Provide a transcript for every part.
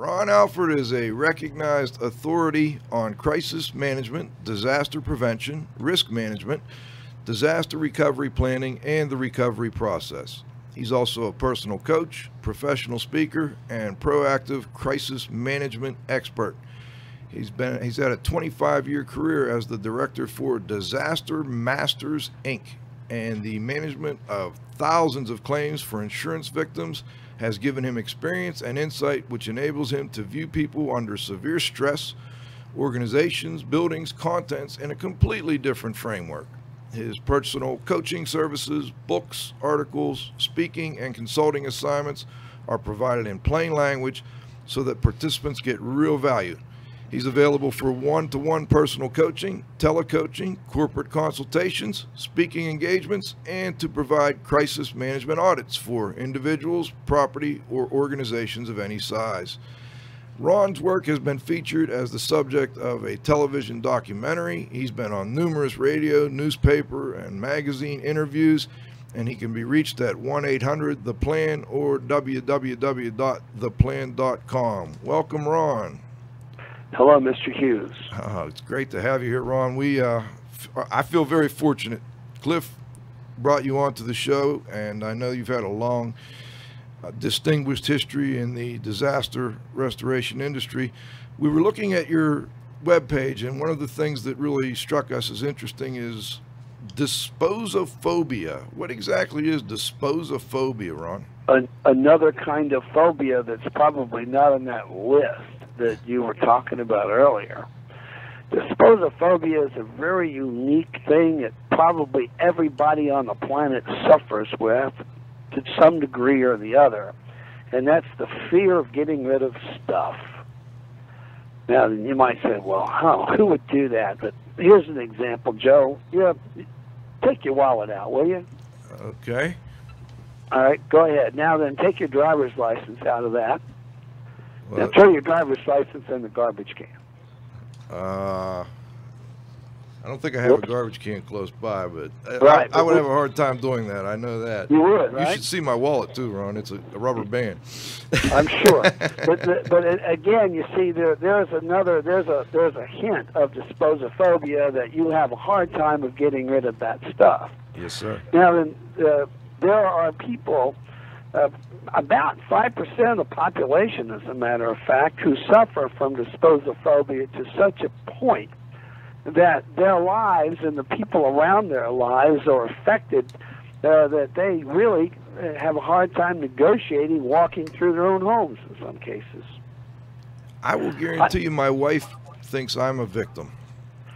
Ron Alford is a recognized authority on crisis management, disaster prevention, risk management, disaster recovery planning, and the recovery process. He's also a personal coach, professional speaker, and proactive crisis management expert. He's had a 25-year career as the director for Disaster Masters, Inc., and the management of thousands of claims for insurance victims has given him experience and insight which enables him to view people under severe stress, organizations, buildings, contents in a completely different framework. His personal coaching services, books, articles, speaking, and consulting assignments are provided in plain language so that participants get real value. He's available for one-to-one personal coaching, telecoaching, corporate consultations, speaking engagements, and to provide crisis management audits for individuals, property, or organizations of any size. Ron's work has been featured as the subject of a television documentary. He's been on numerous radio, newspaper, and magazine interviews, and he can be reached at 1-800-THE-PLAN or www.theplan.com. Welcome, Ron. Hello, Mr. Hughes. It's great to have you here, Ron. I feel very fortunate. Cliff brought you onto the show, and I know you've had a long, distinguished history in the disaster restoration industry. We were looking at your webpage, and one of the things that really struck us as interesting is disposophobia. What exactly is disposophobia, Ron? Another kind of phobia that's probably not on that list that you were talking about earlier. Disposophobia is a very unique thing that probably everybody on the planet suffers with to some degree or the other, and that's the fear of getting rid of stuff. Now, you might say, well, who would do that? But here's an example, Joe. Take your wallet out, will you? Okay. All right, go ahead. Now then, take your driver's license out of that. Now throw your driver's license in the garbage can. I don't think I have a garbage can close by, but right, I would have a hard time doing that. I know that. You would, right? You should see my wallet too, Ron. It's a rubber band. I'm sure. But again, you see, there's a hint of disposophobia that you have a hard time of getting rid of that stuff. Yes, sir. Now, then, there are people. About 5% of the population, as a matter of fact, who suffer from disposophobia to such a point that their lives and the people around their lives are affected, that they really have a hard time negotiating walking through their own homes in some cases. I will guarantee you my wife thinks I'm a victim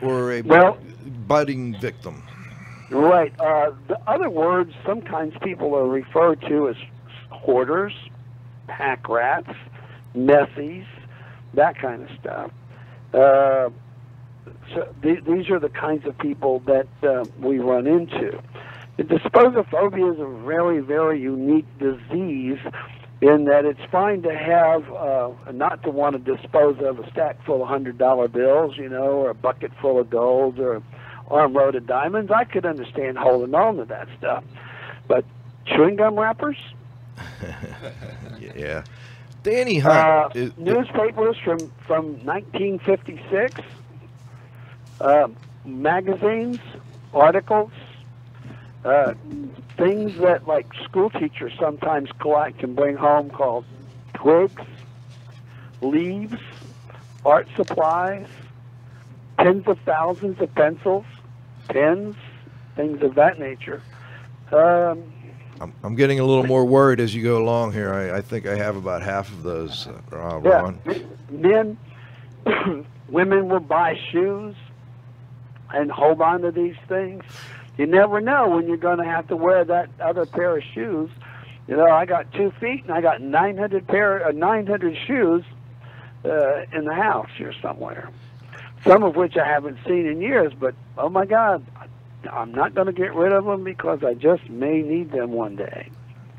or a budding victim. Right. The other words sometimes people are referred to as hoarders, pack rats, messies, that kind of stuff. So these are the kinds of people that we run into. The disposophobia is a very, very unique disease in that it's fine to have, not to want to dispose of a stack full of $100 bills, or a bucket full of gold or armload of diamonds. I could understand holding on to that stuff. But chewing gum wrappers? Yeah. Danny Hunt. Newspapers from 1956, magazines, articles, things that like school teachers sometimes collect and bring home called twigs, leaves, art supplies, tens of thousands of pencils, pens, things of that nature. I'm getting a little more worried as you go along here. I think I have about half of those, Ron. Men, women will buy shoes and hold on to these things. You never know when you're going to have to wear that other pair of shoes. I got 2 feet and I got 900 shoes in the house here somewhere. Some of which I haven't seen in years, but oh my God, I'm not going to get rid of them because I just may need them one day.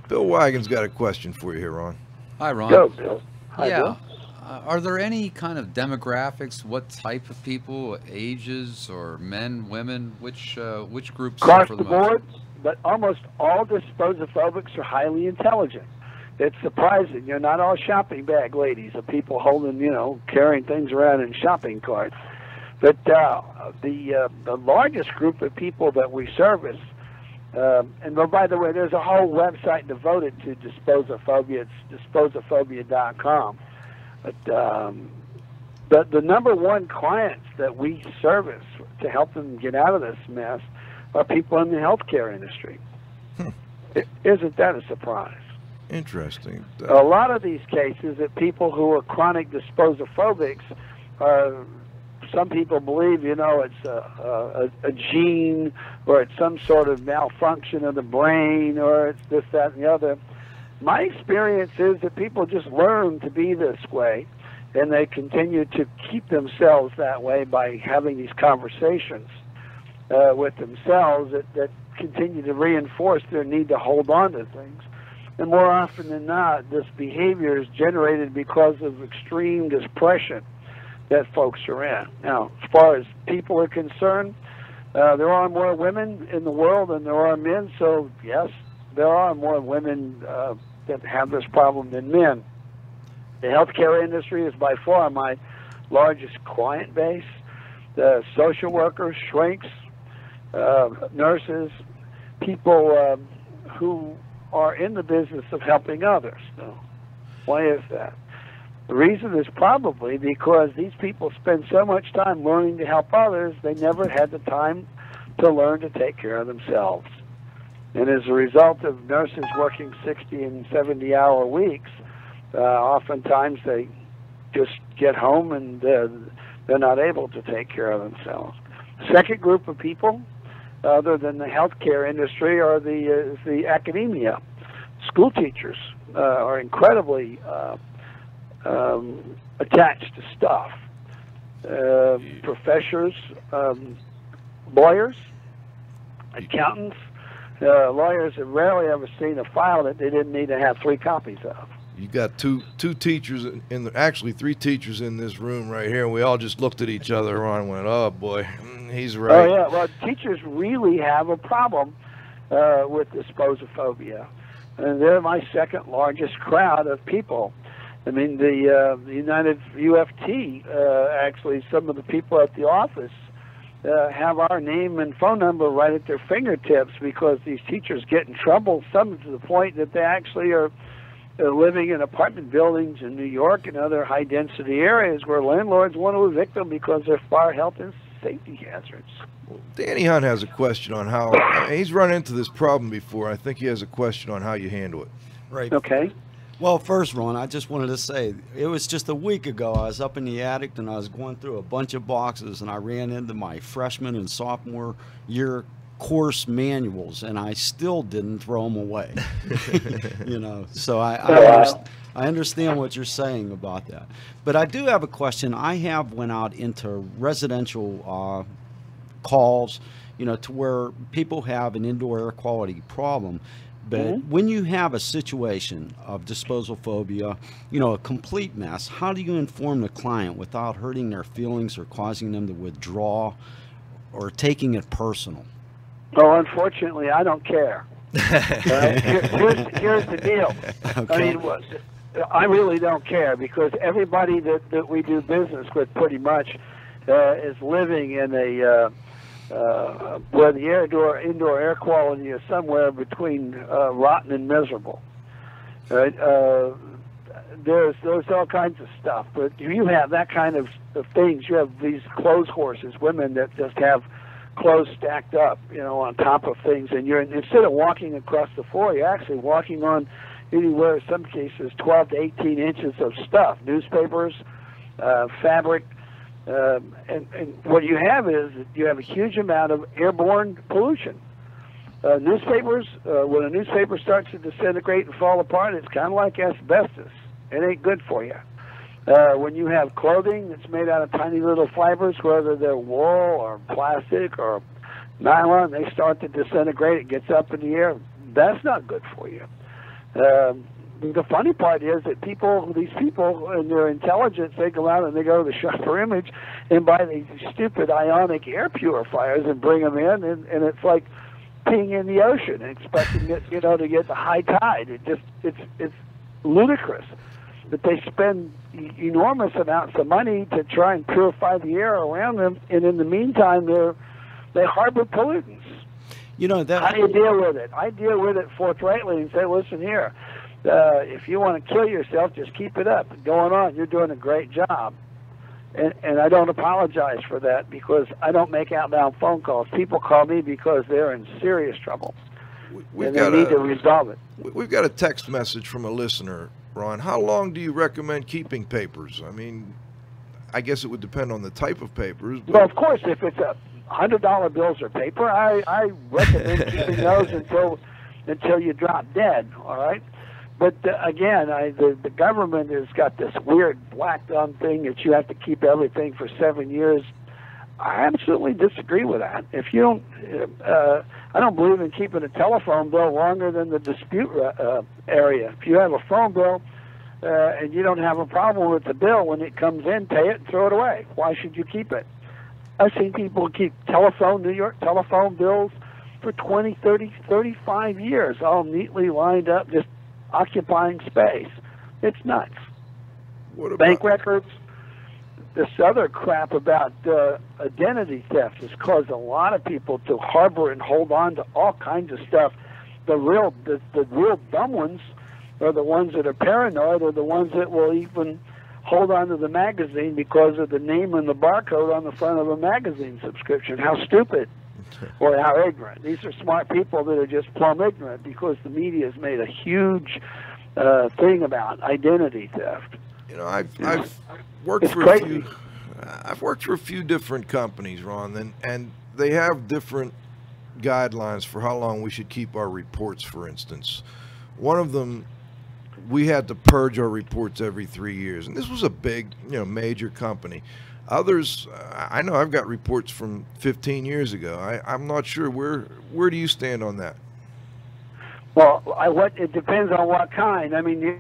Bill Wagon's got a question for you here, Ron. Hi, Ron. Go, Bill. Hi, Bill. Are there any kind of demographics? What type of people, ages, or men, women? Which groups across suffer the the most? board? But almost all disposophobics are highly intelligent. it's surprising. You're not all shopping bag ladies, or people holding, carrying things around in shopping carts. But the largest group of people that we service, and by the way, there's a whole website devoted to disposophobia. It's disposophobia.com. But the number one clients that we service to help them get out of this mess are people in the healthcare industry. Isn't that a surprise? Interesting. A lot of these cases that people who are chronic disposophobics are, some people believe, it's a gene, or it's some sort of malfunction of the brain, or it's this, that, and the other. My experience is that people just learn to be this way, and they continue to keep themselves that way by having these conversations with themselves that continue to reinforce their need to hold on to things. And more often than not, this behavior is generated because of extreme depression that folks are in. Now, as far as people are concerned, there are more women in the world than there are men, so yes, there are more women that have this problem than men. The healthcare industry is by far my largest client base. The social workers, shrinks, nurses, people who are in the business of helping others. Now, why is that? The reason is probably because these people spend so much time learning to help others, they never had the time to learn to take care of themselves. And as a result of nurses working 60 and 70-hour weeks, oftentimes they just get home and they're not able to take care of themselves. Second group of people, other than the healthcare industry, are the academia. School teachers are incredibly attached to stuff. Professors, lawyers, accountants. Lawyers have rarely ever seen a file that they didn't need to have 3 copies of. You got two teachers actually 3 teachers in this room right here, and we all just looked at each other and went, "Oh boy, he's right." Oh yeah, well, teachers really have a problem with disposophobia, and they're my second largest crowd of people. I mean, the United UFT, actually, some of the people at the office have our name and phone number right at their fingertips, because these teachers get in trouble, some to the point that they actually are living in apartment buildings in New York and other high-density areas where landlords want to evict them because they're fire, health, and safety hazards. Well, Danny Hunt has a question on how he's run into this problem before. I think he has a question on how you handle it. Right. Okay. Well, first, Ron, I just wanted to say, it was just a week ago. I was up in the attic and I was going through a bunch of boxes, and I ran into my freshman and sophomore year course manuals, and I still didn't throw them away. So I understand what you're saying about that. But I do have a question. I have went out into residential calls, to where people have an indoor air quality problem. But when you have a situation of disposophobia, a complete mess, how do you inform the client without hurting their feelings or causing them to withdraw or taking it personal? Oh, unfortunately, I don't care. Here's the deal. Okay. I mean, I really don't care, because everybody that we do business with pretty much is living in a where the indoor air quality is somewhere between rotten and miserable. Right? There's all kinds of stuff, but you have that kind of things. You have these clothes horses, women that just have clothes stacked up, on top of things, and instead of walking across the floor, you're actually walking on anywhere, in some cases, 12 to 18 inches of stuff, newspapers, fabric, and what you have is you have a huge amount of airborne pollution. Newspapers, when a newspaper starts to disintegrate and fall apart, it's kind of like asbestos. It ain't good for you. When you have clothing that's made out of tiny little fibers, whether they're wool or plastic or nylon, they start to disintegrate. It gets up in the air. That's not good for you. The funny part is that these people, in their intelligence, they go out and they go to the Sharper Image and buy these stupid ionic air purifiers and bring them in, and it's like peeing in the ocean and expecting it, to get the high tide. It's ludicrous that they spend enormous amounts of money to try and purify the air around them, and in the meantime, they harbor pollutants. You know that. How do you deal with it? I deal with it forthrightly and say, listen here, if you want to kill yourself, just keep it up. Going on, you're doing a great job. And I don't apologize for that because I don't make outbound phone calls. People call me because they're in serious trouble. And they need to resolve it. We've got a text message from a listener, Ron. How long do you recommend keeping papers? I mean, I guess it would depend on the type of papers. But... Well, of course, if it's $100 bills or paper, I recommend keeping those until you drop dead, all right? But again, the government has got this weird black thumb thing that you have to keep everything for 7 years. I absolutely disagree with that. If you don't, I don't believe in keeping a telephone bill longer than the dispute area. If you have a phone bill and you don't have a problem with the bill, when it comes in, pay it and throw it away. Why should you keep it? I've seen people keep New York telephone bills for 20, 30, 35 years, all neatly lined up, just occupying space. It's nuts. What about bank records? This other crap about identity theft has caused a lot of people to harbor and hold on to all kinds of stuff. The real dumb ones are the ones that are paranoid, or the ones that will even hold on to the magazine because of the name and the barcode on the front of a magazine subscription. How stupid or how ignorant. These are smart people that are just plumb ignorant because the media has made a huge thing about identity theft. You know, I've worked for I've worked for a few different companies, Ron, and they have different guidelines for how long we should keep our reports. For instance, one of them, we had to purge our reports every 3 years, and this was a big, major company. Others, I know I've got reports from 15 years ago. I'm not sure. Where do you stand on that? Well, it depends on what kind. I mean,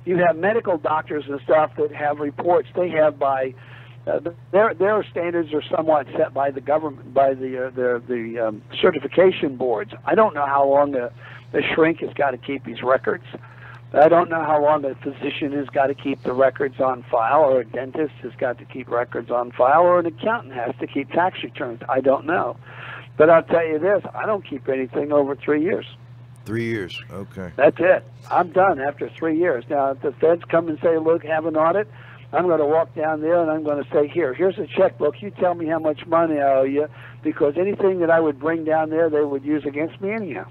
you have medical doctors and stuff that have reports. They have by their standards are somewhat set by the government, by the certification boards. I don't know how long the shrink has got to keep these records. I don't know how long a physician has got to keep the records on file, or a dentist has got to keep records on file, or an accountant has to keep tax returns. I don't know. But I'll tell you this, I don't keep anything over 3 years. 3 years, okay. That's it. I'm done after 3 years. Now, if the feds come and say, look, have an audit, I'm going to walk down there and I'm going to say, here's a checkbook. You tell me how much money I owe you, because anything that I would bring down there, they would use against me anyhow.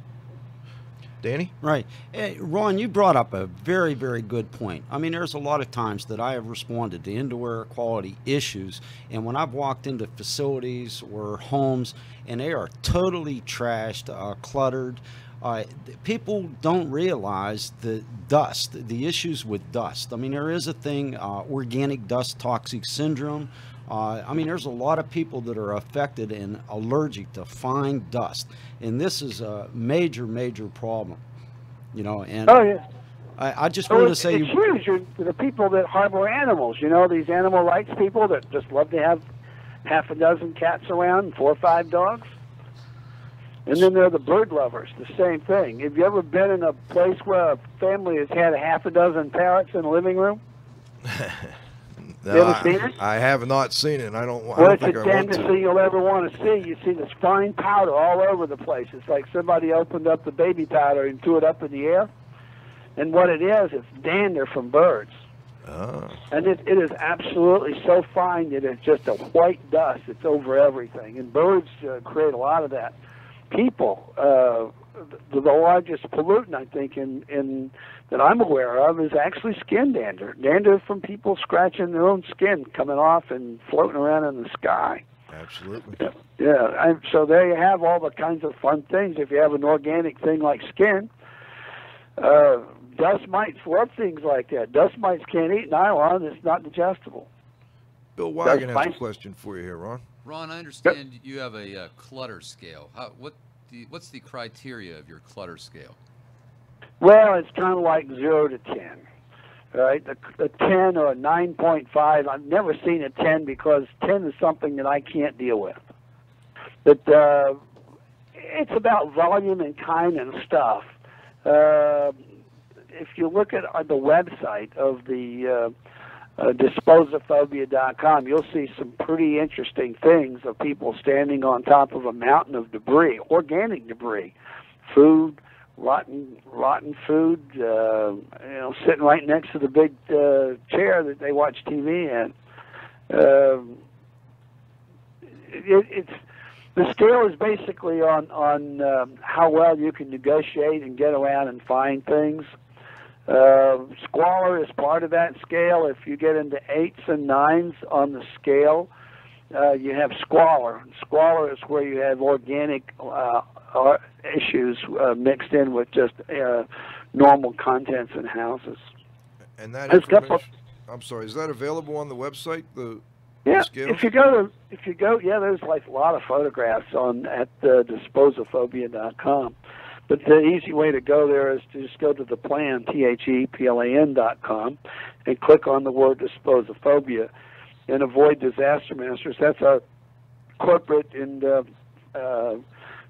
Danny? Right. Hey, Ron, you brought up a very, very good point. I mean, there's a lot of times that I have responded to indoor air quality issues, and when I've walked into facilities or homes and they are totally trashed, cluttered, people don't realize the dust, the issues with dust. I mean, there is a thing, organic dust toxic syndrome. I mean, there's a lot of people that are affected and allergic to fine dust, and this is a major, major problem. And oh yeah, I just want to say, it's huge. The people that harbor animals, these animal rights people that just love to have half a dozen cats around and 4 or 5 dogs. And then there are the bird lovers, the same thing. Have you ever been in a place where a family has had a half a dozen parrots in the living room? No, you ever seen it? I have not seen it. I don't think it's I the want to. damnedest thing you'll ever want to see. You see this fine powder all over the place. It's like somebody opened up the baby powder and threw it up in the air. And what it is, it's dander from birds. Oh. And it is absolutely so fine that it's just a white dust. It's over everything. And birds create a lot of that. People, the largest pollutant, I think, in that I'm aware of is actually skin dander. Dander from people scratching their own skin, coming off and floating around in the sky. Absolutely. Yeah. So there you have all the kinds of fun things. If you have an organic thing like skin, dust mites love things like that. Dust mites can't eat nylon. It's not digestible. Bill Wagon has a question for you here, Ron. Ron, I understand you have a clutter scale. What's the criteria of your clutter scale? Well, it's kind of like 0 to 10, right? A 10 or a 9.5. I've never seen a 10 because 10 is something that I can't deal with. But it's about volume and kind and stuff. if you look at the website of the Disposophobia.com, you'll see some pretty interesting things of people standing on top of a mountain of debris, organic debris, food, rotten food, sitting right next to the big chair that they watch TV in. It's the scale is basically on how well you can negotiate and get around and find things. Squalor is part of that scale. If you get into 8s and 9s on the scale, you have squalor. Squalor is where you have organic issues mixed in with just normal contents in houses. And that information, I'm sorry, is that available on the website? Yeah, scales? if you go, there's like a lot of photographs at Disposophobia.com. But the easy way to go there is to just go to the plan, THEPLAN.com, and click on the word Disposophobia and avoid Disaster Masters. That's our corporate and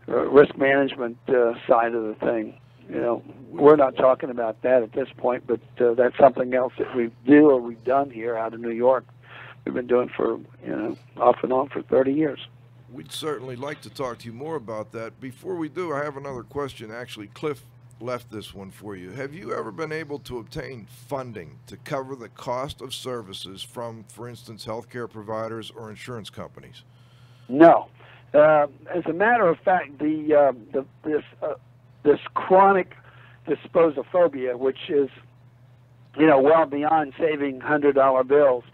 risk management side of the thing. We're not talking about that at this point, but that's something else that we've done here out of New York. We've been doing for, off and on for 30 years. We'd certainly like to talk to you more about that. Before we do, I have another question. Actually, Cliff left this one for you. Have you ever been able to obtain funding to cover the cost of services from, for instance, healthcare providers or insurance companies? No. As a matter of fact, this chronic disposophobia, which is, well beyond saving $100 bills,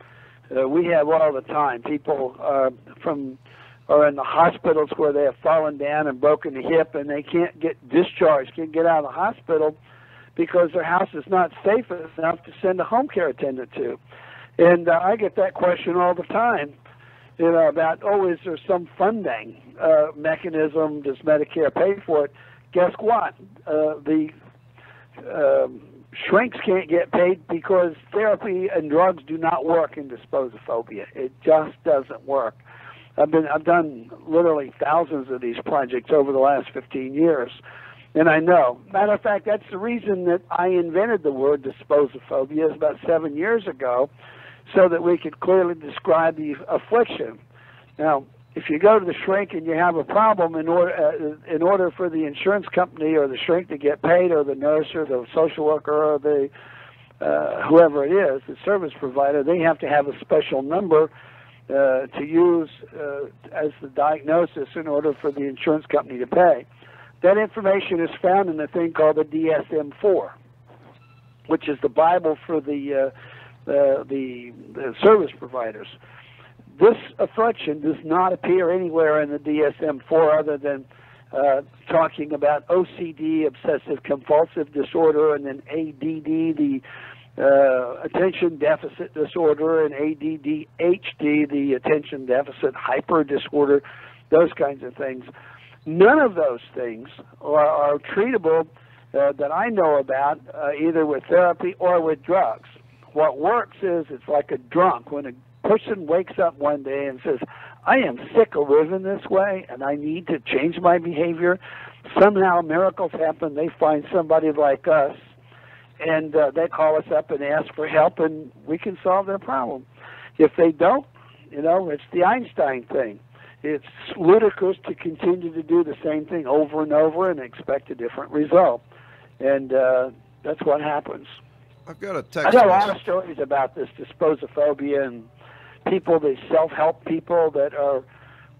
we have all the time. People are in the hospitals where they have fallen down and broken a hip, and they can't get discharged, can't get out of the hospital because their house is not safe enough to send a home care attendant to. And I get that question all the time, about, is there some funding mechanism? Does Medicare pay for it? Guess what? The shrinks can't get paid because therapy and drugs do not work in disposophobia. It just doesn't work. I've done literally thousands of these projects over the last 15 years, and I know. Matter of fact, that's the reason that I invented the word disposophobia about 7 years ago, so that we could clearly describe the affliction. Now, if you go to the shrink and you have a problem, in order for the insurance company or the shrink to get paid, or the nurse or the social worker or the whoever it is, the service provider, they have to have a special number to use as the diagnosis in order for the insurance company to pay. That information is found in a thing called the DSM-4, which is the Bible for the service providers. This affliction does not appear anywhere in the DSM-4 other than talking about OCD, obsessive compulsive disorder, and then ADD, the attention deficit disorder, and ADHD, the attention deficit hyper disorder, those kinds of things. None of those things are treatable that I know about either with therapy or with drugs. What works is it's like a drunk. When a person wakes up one day and says, I am sick of living this way and I need to change my behavior, somehow miracles happen. They find somebody like us, and they call us up and ask for help, and we can solve their problem. If they don't, it's the Einstein thing. It's ludicrous to continue to do the same thing over and over and expect a different result. And that's what happens. I've got a text. I got a lot of stories about this disposophobia and people, these self-help people that are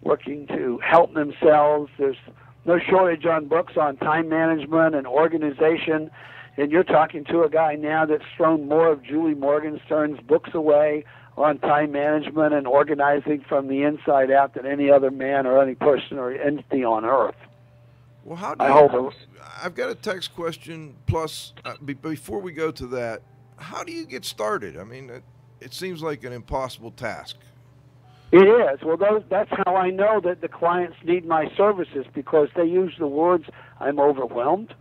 working to help themselves. There's no shortage on books on time management and organization. And you're talking to a guy now that's thrown more of Julie Morgenstern's books away on time management and organizing from the inside out than any other man or any person or entity on earth. Well, how do I've got a text question. Plus, before we go to that, how do you get started? I mean, it seems like an impossible task. It is. Well, that's how I know that the clients need my services, because they use the words, I'm overwhelmed,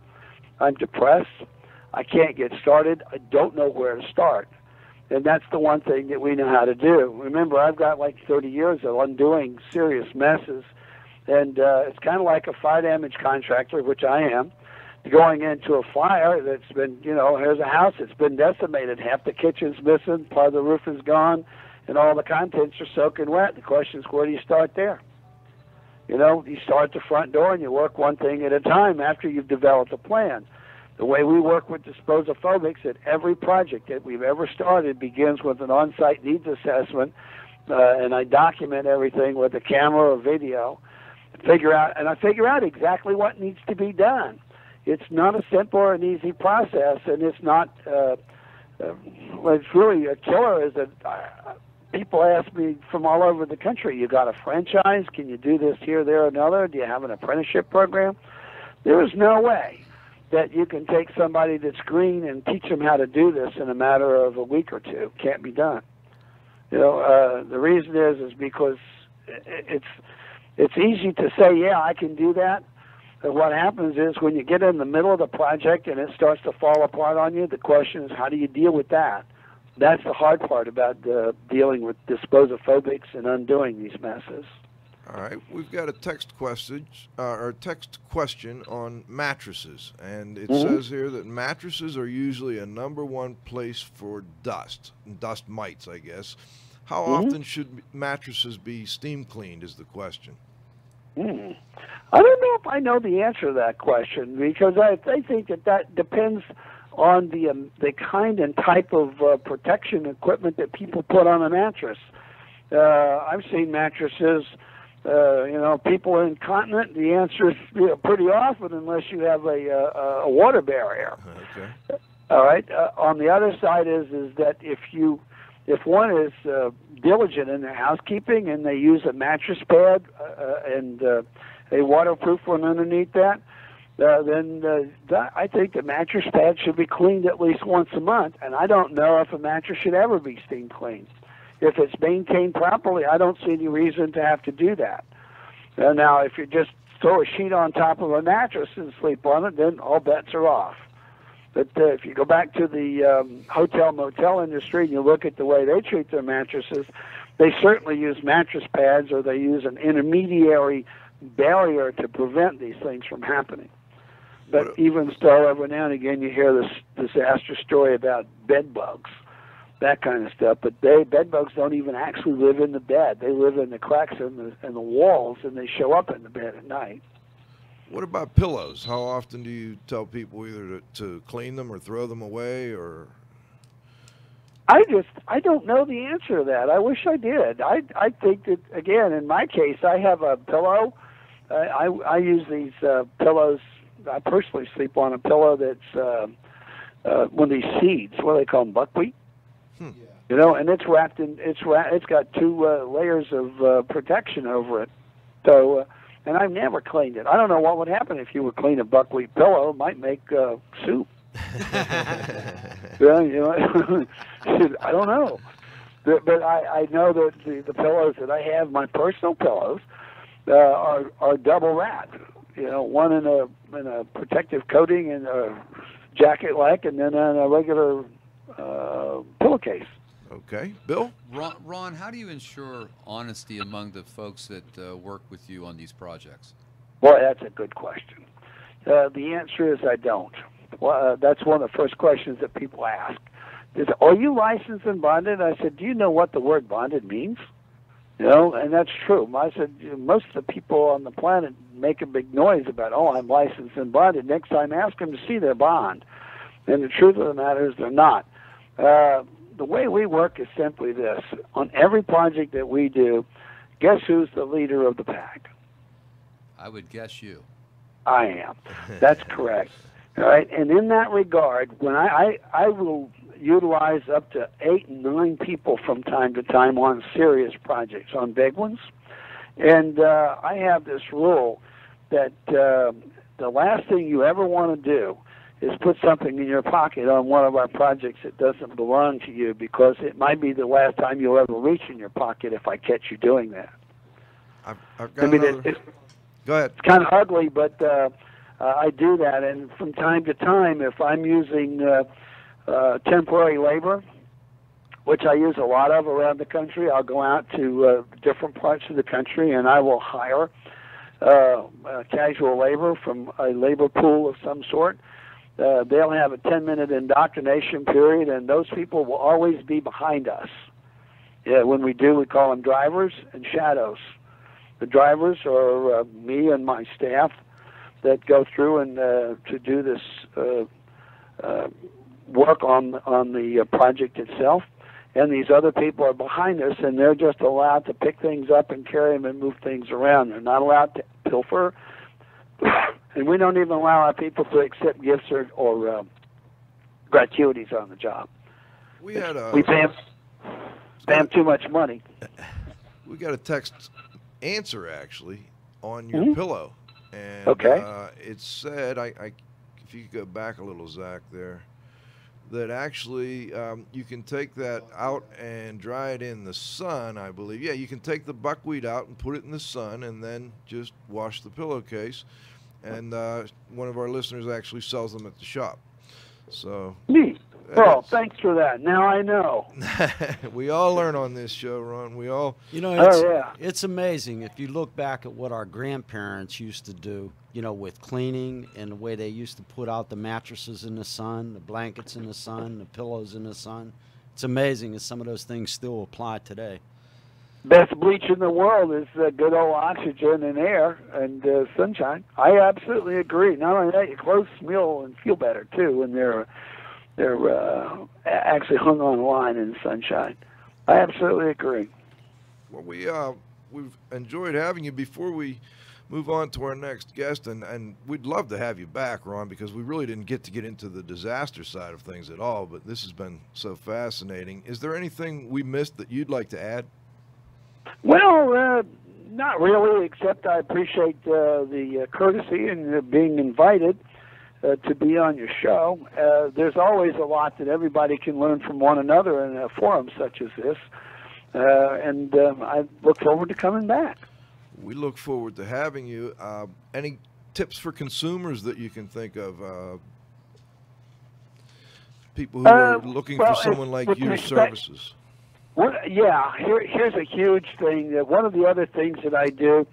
I'm depressed, I can't get started, I don't know where to start. And that's the one thing that we know how to do. Remember, I've got like 30 years of undoing serious messes, and it's kind of like a fire damage contractor, which I am. going into a fire that's been, here's a house that's been decimated. Half the kitchen's missing, part of the roof is gone, and all the contents are soaking wet. The question is, where do you start there? You start at the front door and you work one thing at a time after you've developed a plan. The way we work with Disposophobics at every project that we've ever started begins with an on-site needs assessment, and I document everything with a camera or video. I figure out exactly what needs to be done. It's not a simple or an easy process, and it's not. What's really a killer is that people ask me from all over the country, "You got a franchise? Can you do this here, there, another? Do you have an apprenticeship program?" There is no way that you can take somebody that's green and teach them how to do this in a matter of a week or two. Can't be done. The reason is because it's easy to say, yeah, I can do that. But what happens is when you get in the middle of the project and it starts to fall apart on you, the question is, how do you deal with that? That's the hard part about dealing with disposophobics and undoing these messes. All right, we've got a text question on mattresses, and it says here that mattresses are usually a #1 place for dust mites, I guess. How often should mattresses be steam cleaned is the question. I don't know if I know the answer to that question, because I think that depends on the kind and type of protection equipment that people put on a mattress. I've seen mattresses, people are incontinent. The answer is pretty often, unless you have a water barrier. Okay. All right. On the other side is that if one is diligent in their housekeeping and they use a mattress pad and a waterproof one underneath that, then I think the mattress pad should be cleaned at least once a month. And I don't know if a mattress should ever be steam cleaned. If it's maintained properly, I don't see any reason to have to do that. Now, if you just throw a sheet on top of a mattress and sleep on it, then all bets are off. But if you go back to the hotel-motel industry and you look at the way they treat their mattresses, they certainly use mattress pads, or they use an intermediary barrier to prevent these things from happening. But even still, every now and again, you hear this disaster story about bed bugs, that kind of stuff. But bed bugs don't even actually live in the bed. They live in the cracks in the walls, and they show up in the bed at night. What about pillows? How often do you tell people either to clean them or throw them away, or? I don't know the answer to that. I wish I did. I think that, again, in my case, I have a pillow. I use these pillows. I personally sleep on a pillow that's one of these seeds. What do they call them? Buckwheat. And it's wrapped in. It's got 2 layers of protection over it. So. And I've never cleaned it. I don't know what would happen if you would clean a buckwheat pillow. It might make soup. I don't know. But I know that the pillows that I have, my personal pillows, are double wrapped. One in a protective coating and a jacket-like, and then in a regular pillowcase. Okay. Bill? Ron, how do you ensure honesty among the folks that work with you on these projects? Boy, that's a good question. The answer is I don't. Well, that's one of the first questions that people ask. Are you licensed and bonded? I said, do you know what the word bonded means? And that's true. I said, most of the people on the planet make a big noise about, I'm licensed and bonded. Next time, ask them to see their bond. And the truth of the matter is they're not. The way we work is simply this. On every project that we do, guess who's the leader of the pack? I would guess you. I am. That's correct. All right. And in that regard, when I will utilize up to 8 and 9 people from time to time on serious projects, on big ones. And I have this rule that the last thing you ever want to do is put something in your pocket on one of our projects that doesn't belong to you, because it might be the last time you'll ever reach in your pocket if I catch you doing that. I've got another... Go ahead. It's kind of ugly, but I do that. And from time to time, if I'm using temporary labor, which I use a lot of around the country, I'll go out to different parts of the country and I will hire casual labor from a labor pool of some sort. They'll have a 10-minute indoctrination period, and those people will always be behind us. When we call them drivers and shadows. The drivers are me and my staff that go through and to do this work on the project itself. And these other people are behind us, and they're just allowed to pick things up and carry them and move things around. They're not allowed to pilfer, and we don't even allow our people to accept gifts or gratuities on the job. We pay them too much money. We got a text answer, actually, on your pillow. And it said, if you could go back a little, Zach, there, that actually you can take that out and dry it in the sun, I believe. Yeah, you can take the buckwheat out and put it in the sun and then just wash the pillowcase. And one of our listeners actually sells them at the shop. So neat. Well, thanks for that. Now I know. We all learn on this show, Ron. We all... It's amazing if you look back at what our grandparents used to do, with cleaning and the way they used to put out the mattresses in the sun, the blankets in the sun, the pillows in the sun. It's amazing that some of those things still apply today. Best bleach in the world is good old oxygen and air and sunshine. I absolutely agree. Not only that, your clothes smell and feel better, too, when they're actually hung on line in the sunshine. I absolutely agree. Well, we've enjoyed having you. Before we move on to our next guest, and we'd love to have you back, Ron, because we really didn't get into the disaster side of things at all, but this has been so fascinating. Is there anything we missed that you'd like to add? Well, not really, except I appreciate the courtesy and being invited to be on your show. There's always a lot that everybody can learn from one another in a forum such as this, and I look forward to coming back. We look forward to having you. Any tips for consumers that you can think of? People who are looking for someone like your services. Here's a huge thing. One of the other things that I do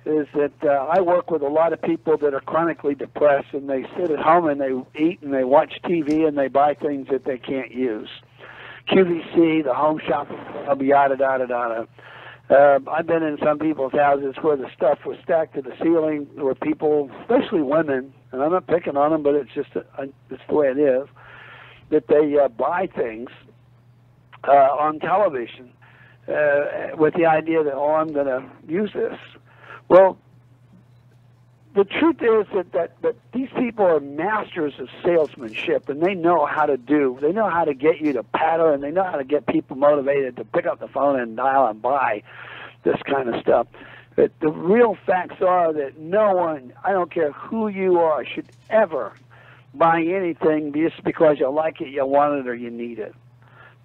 is that I work with a lot of people that are chronically depressed, and they sit at home and they eat and they watch TV and they buy things that they can't use. QVC, the Home Shopping Club, yada, yada, yada. I've been in some people's houses where the stuff was stacked to the ceiling, where people, especially women, and I'm not picking on them, but it's just it's the way it is, that they buy things on television with the idea that, I'm going to use this. Well, the truth is that these people are masters of salesmanship, and they know how to get you to patter, and they know how to get people motivated to pick up the phone and dial and buy this kind of stuff. But the real facts are that no one, I don't care who you are, should ever buy anything just because you like it, you want it, or you need it.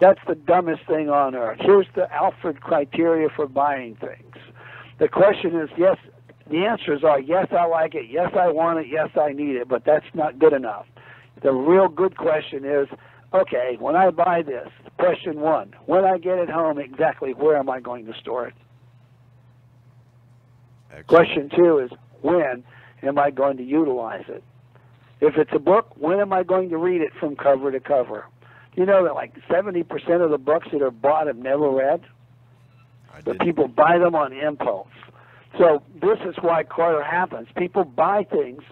That's the dumbest thing on earth. Here's the Alford criteria for buying things. The question is, yes, the answers are, yes, I like it, yes, I want it, yes, I need it, but that's not good enough. The real good question is, okay, when I buy this, question one, when I get it home, exactly where am I going to store it? Excellent. Question two is, when am I going to utilize it? If it's a book, when am I going to read it from cover to cover? You know that like 70% of the books that are bought I've never read, but people buy them on impulse. So this is why clutter happens. People buy things.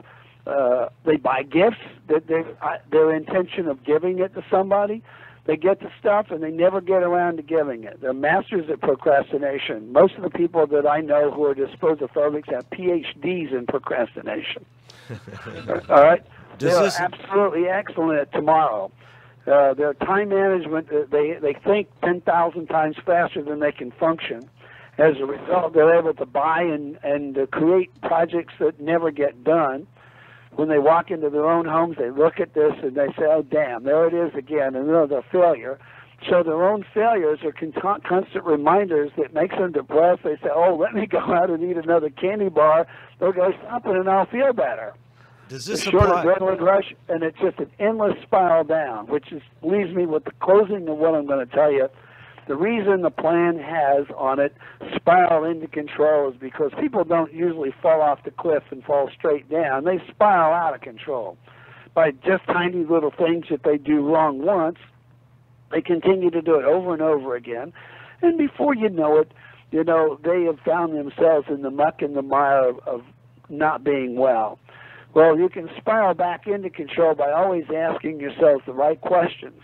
They buy gifts, their intention of giving it to somebody. They get the stuff, and they never get around to giving it. They're masters at procrastination. Most of the people that I know who are disposophobics have PhDs in procrastination. All right? They're absolutely excellent at tomorrow. Their time management, they think 10,000 times faster than they can function. As a result, they're able to buy and create projects that never get done. When they walk into their own homes, they look at this and they say, oh, damn, there it is again, and they're a failure. So their own failures are constant reminders that makes them depressed. They say, oh, let me go out and eat another candy bar. They'll go something and I'll feel better. Does this short adrenaline rush, and it's just an endless spiral down, which leaves me with the closing of what I'm going to tell you. The reason the plan has on it spiral into control is because people don't usually fall off the cliff and fall straight down. They spiral out of control by just tiny little things that they do wrong once. They continue to do it over and over again, and before you know it, they have found themselves in the muck and the mire of not being well. Well, you can spiral back into control by always asking yourself the right questions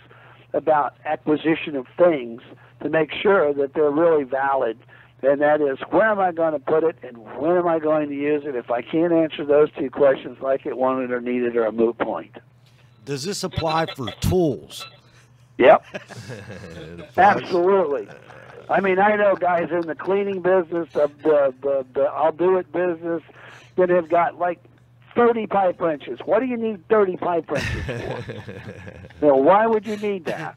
about acquisition of things to make sure that they're really valid. And that is, where am I going to put it and when am I going to use it? If I can't answer those two questions, like it, wanted, or needed, or a moot point. Does this apply for tools? Yep. Absolutely. I mean, I know guys in the cleaning business, the I'll do it business, that have got like 30 pipe wrenches. What do you need 30 pipe wrenches for? Why would you need that?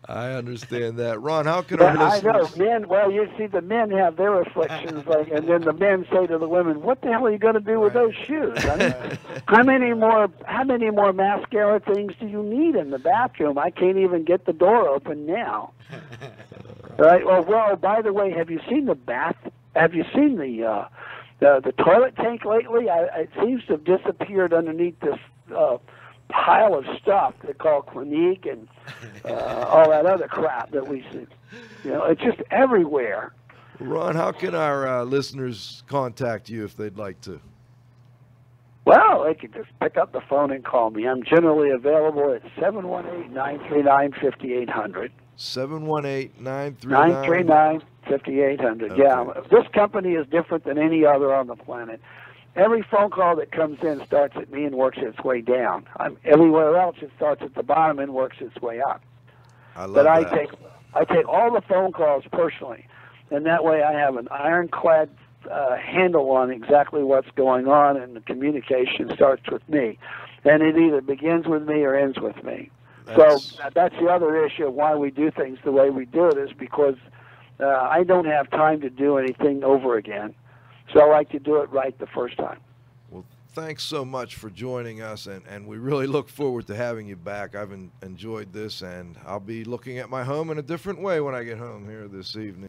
I understand that. Ron, how can our listeners... I know, men, well, you see, the men have their afflictions, and then the men say to the women, what the hell are you going to do with those shoes? I mean, how many more mascara things do you need in the bathroom? I can't even get the door open now. Right? Well, by the way, have you seen the toilet tank lately? It seems to have disappeared underneath this pile of stuff they call Clinique and all that other crap that we see. It's just everywhere. Ron, how can our listeners contact you if they'd like to? Well, they can just pick up the phone and call me. I'm generally available at 718-939-5800. 718-939. 939-5800. Okay. Yeah, this company is different than any other on the planet. Every phone call that comes in starts at me and works its way down. Everywhere else, it starts at the bottom and works its way up. I love that. I take all the phone calls personally, and that way I have an ironclad handle on exactly what's going on, and the communication starts with me. And it either begins with me or ends with me. So that's the other issue of why we do things the way we do it, is because I don't have time to do anything over again. So I like to do it right the first time. Well, thanks so much for joining us, and we really look forward to having you back. I've enjoyed this, and I'll be looking at my home in a different way when I get home here this evening.